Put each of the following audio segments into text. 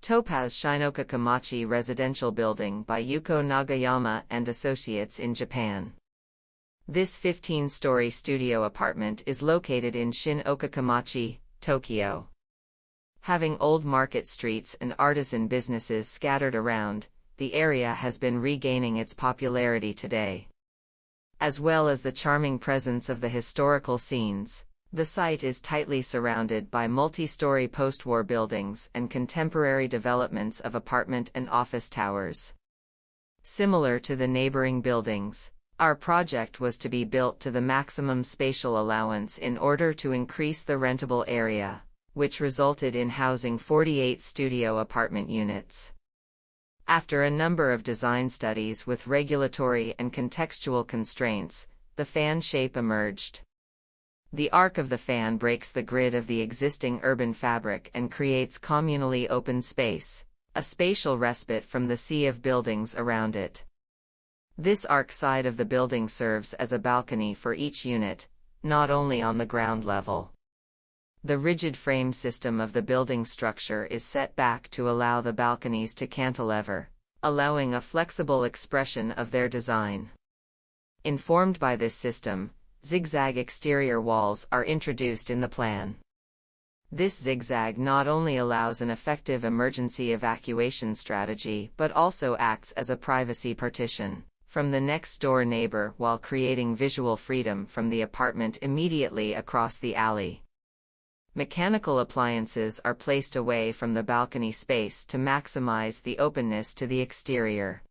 TOPAZ Shinokachimachi residential building by Yuko Nagayama and Associates in Japan. This 15-story studio apartment is located in Shin Okachimachi, Tokyo. Having old market streets and artisan businesses scattered around, the area has been regaining its popularity today. As well as the charming presence of the historical scenes, the site is tightly surrounded by multi-story post-war buildings and contemporary developments of apartment and office towers. Similar to the neighboring buildings, our project was to be built to the maximum spatial allowance in order to increase the rentable area, which resulted in housing 48 studio apartment units. After a number of design studies with regulatory and contextual constraints, the fan shape emerged. The arc of the fan breaks the grid of the existing urban fabric and creates communally open space, a spatial respite from the sea of buildings around it. This arc side of the building serves as a balcony for each unit, not only on the ground level. The rigid frame system of the building structure is set back to allow the balconies to cantilever, allowing a flexible expression of their design. Informed by this system, zigzag exterior walls are introduced in the plan. This zigzag not only allows an effective emergency evacuation strategy but also acts as a privacy partition from the next-door neighbor while creating visual freedom from the apartment immediately across the alley. Mechanical appliances are placed away from the balcony space to maximize the openness to the exterior.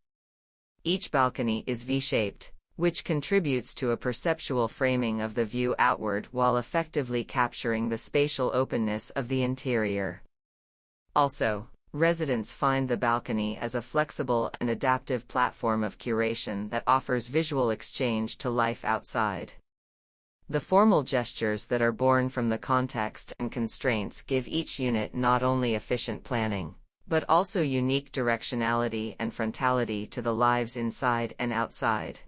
Each balcony is V-shaped, which contributes to a perceptual framing of the view outward while effectively capturing the spatial openness of the interior. Also, residents find the balcony as a flexible and adaptive platform of curation that offers visual exchange to life outside. The formal gestures that are born from the context and constraints give each unit not only efficient planning, but also unique directionality and frontality to the lives inside and outside.